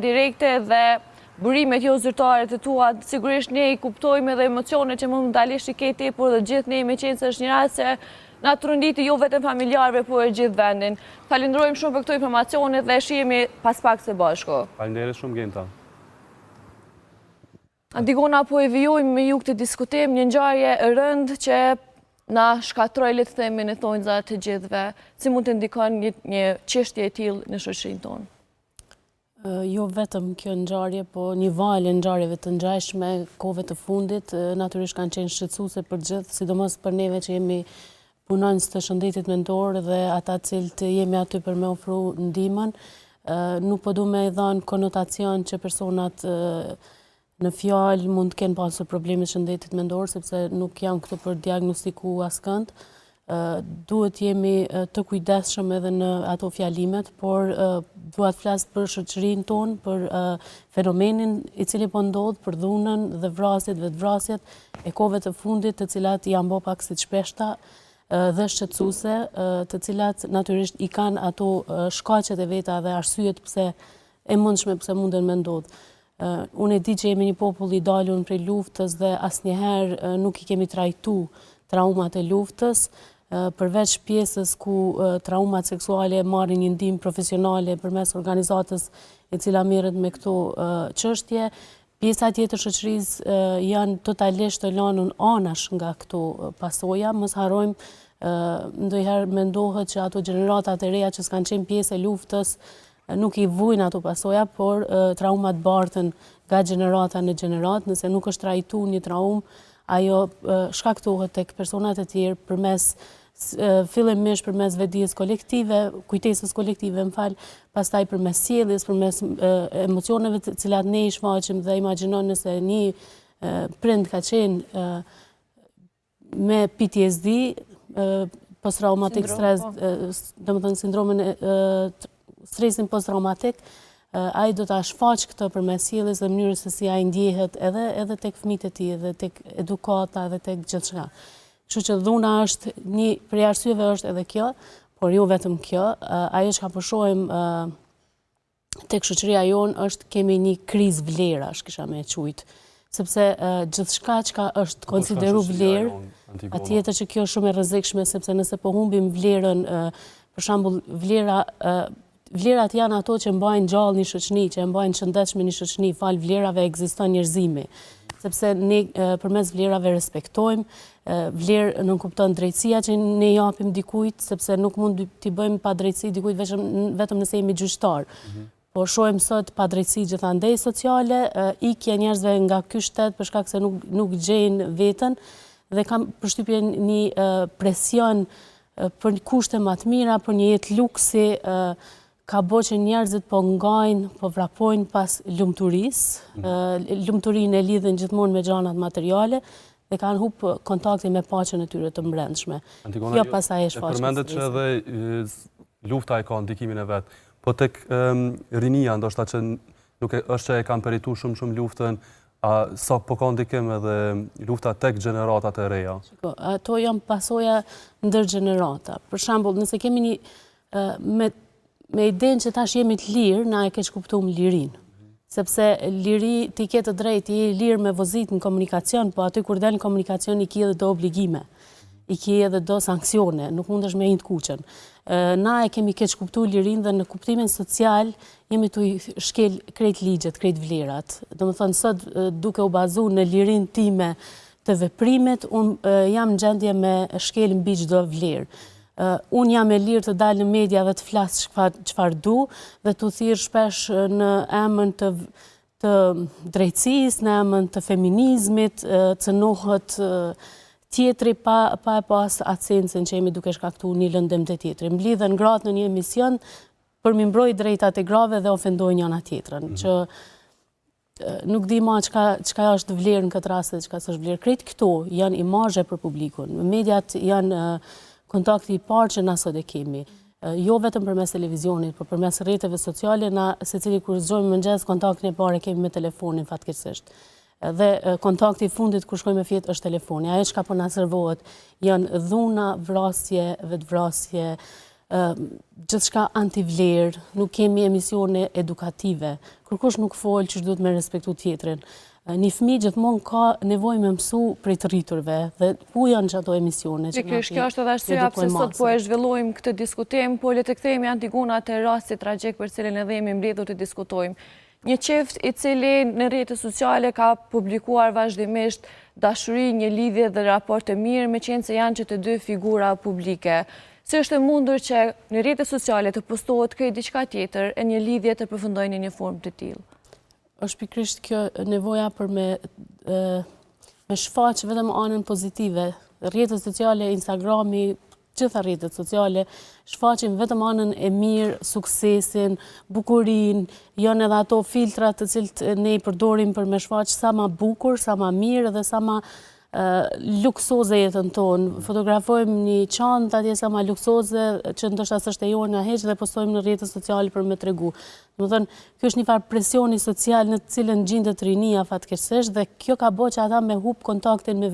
direkte dhe burimet jo zyrtare të tua, sigurisht ne i kuptojmë edhe emocionet që mund dalisht i keti, por dhe gjithë ne me qenë se është një rast se na të rënditi jo vetëm familjarve, por e gjithë vendin. Falenderojmë shumë për këto informacionet dhe shihemi pas pak së bashku. Falenderit shumë Genta. Antigona, po e vijojmë me ju këtë diskutim, një ngjarje e rëndë që na shkatroj le të themi në thonjza të gjithëve, si mund të ndikon një çështje e tillë në shoqërinë tonë. Jo vetëm kjo ngjarje, po një valë ngjarjeve të ngjashme kohëve të fundit, natyrisht kanë qenë shqetësuese për gjithë, sidomos për neve që jemi punonjës të shëndetit mendor dhe ata cilët jemi aty për me ofru ndihmën. Nuk po du me i dhanë konotacion që personat në fjalë mund të kenë pasur probleme shëndetit mendor, sepse nuk jam këtu për diagnostiku askënd. Duhet jemi të kujdesshëm edhe në ato fjalimet, por duhet flasë për shoqërinë tonë, për fenomenin i cili po ndodh, për dhunën dhe vrasjet, vetvrasjet e kohëve të fundit, të cilat janë bo pak si të shpeshta dhe shqetësuese, të cilat natyrisht i kanë ato shkaqet e veta dhe arsyet pse e mundshme pse munden me ndodh. Unë e di që jemi një popull i dalur prej luftës dhe asnjëherë nuk i kemi trajtu traumat e luftës, përveç pjesës ku traumat seksuale marrin një ndihmë profesionale përmes organizatës e cila merret me këto çështje. Pjesa tjetër shoqërisë janë totalisht të lanur anash nga këto pasoja. Mos harrojmë, ndonjëherë mendohet që ato gjeneratat e reja që s'kanë qenë pjesë e luftës nuk i vujnë ato pasoja, por traumat bartën nga gjenerata në gjenerat. Nëse nuk është trajtuar një traumë, ajo shkaktohet tek personat e tjerë përmes fillimisht përmes vetdijes kolektive, kujtesës kolektive, pastaj përmes sjelljes, përmes emocioneve të cilat ne i shfaqim dhe imagjino nëse një prind ka qenë me PTSD, post-traumatic stress, domethënë sindromin stresin post-traumatik, ai do ta shfaq këtë përmes sjelljes dhe mënyrës se si ai ndjehet edhe tek fëmijët e tij, edhe tek edukata, edhe tek gjithçka. Kështu që dhuna është një prej arsyeve është edhe kjo, por jo vetëm kjo. Ajo që po shohim tek shoqëria jonë është kemi një krizë vlerash, kisha me e quajt. Sepse gjithçka që është konsideru vlerë, patjetër që kjo është shumë e rrezikshme, sepse nëse po humbim vlerën, për shembull vlerat janë ato që mbajnë gjallë një shoqëni, që mbajnë shëndetshme një shoqëni, fal vlerave ekziston njerëzimi. Sepse ne përmes vlerave respektojmë, vlerë nuk kupton drejtësia që ne japim dikujt, sepse nuk mund t'i bëjmë pa drejtësi dikujt vetëm nëse jemi gjyqtar. Por shohim sot pa drejtësi gjithandej sociale, ikje njerëzve nga ky shtet për shkak se nuk gjejnë veten dhe kam përshtypjen një presion për kushte më të mira, për një jetë luksi, ka bo që njerëzit po ngajnë, po vrapojnë pas lumturisë, lumturinë e lidhin gjithmonë me gjanat materiale dhe kanë humbë kontaktin me paqen e tyre të brendshme. Jo pasaj e shfaqet. Përmendet që edhe lufta e ka ndikimin e vet, po tek rinia ndoshta që nuk është që e kanë peritu shumë luftën, sa po ka ndikim edhe lufta tek gjeneratat e reja? Ato janë pasoja ndër gjenerata. Për shembull, nëse kemi një me idenë që tash jemi të lirë, na e keq kuptuar lirinë. Sepse liri ti ke të drejtë, je i lirë me vozit në komunikacion, po aty kur del në komunikacion i ke edhe do obligime, i ke edhe do sanksione, nuk mundesh me hinë të kuqen. Na e kemi keq kuptuar lirinë dhe në kuptimin social jemi tu i shkel krejt ligjet, krejt vlerat. Domethënë sot duke u bazuar në lirinë time të veprimit, unë jam në gjendje me shkel mbi çdo vlerë. Unë jam e lirë të dalë në media dhe të flasë çfarë du dhe të thirr shpesh në emën të drejtësisë, në emën të feminizmit, cënohet tjetri pa e pas atë sensin që jemi duke shkaktuar një lëndim të tjetri. Mblidhen gratë në një emision për mi mbrojtë drejtat e grave dhe ofendojnë njëna tjetrën. Që nuk di ma çka është vlerë në këtë rast dhe çka s'është vlerë. Krejt këto janë imazhe për publikun. Mediat janë kontakti i parë që na sot e kemi. Jo vetëm përmes televizionit, por përmes rrjeteve sociale, na secili kur zgjojmë mëngjes, kontaktin e parë e kemi me telefonin fatkeqësisht. Dhe kontakti i fundit kur shkojmë me fjet është telefoni. Ajo çka po na servohet janë dhuna, vrasje, vetvrasje, gjithçka antivlerë, nuk kemi emisione edukative. Kërkush nuk folë që duhet me respektu tjetrin. Një fëmijë gjithmonë ka nevojë me mësu prej të rriturve dhe ku janë që ato emisione që Pikërisht kjo është edhe arsyeja pse sot po e zhvillojmë këtë diskutim, po le të kthehemi Antigona te rasti tragjik për cilin edhe jemi mbledhur të diskutojmë. Një çift i cili në rrjetet sociale ka publikuar vazhdimisht dashuri, një lidhje dhe raport të mirë, meqense janë që të dy figura publike. Si është e mundur që në rrjetet sociale të postohet këtë diçka tjetër e një lidhje të përfundojë në një formë të tillë? Është pikërisht kjo nevoja për me shfaq vetëm anën pozitive. Rrjetet sociale, Instagrami, gjitha rrjetet sociale, shfaqin vetëm anën e mirë, suksesin, bukurinë, janë edhe ato filtrat të cilët ne i përdorim për me shfaq sa ma bukur, sa ma mirë dhe sa ma luksoze jetën tonë. Fotografojmë një çantë atje sa ma luksoze që ndoshta s'është e jona heq dhe postojmë në rrjetet sociale për me tregu. Domethënë, ky është një farë presioni social në të cilën gjendet rinia fatkeqësisht dhe kjo ka bërë që ata me hub kontaktin me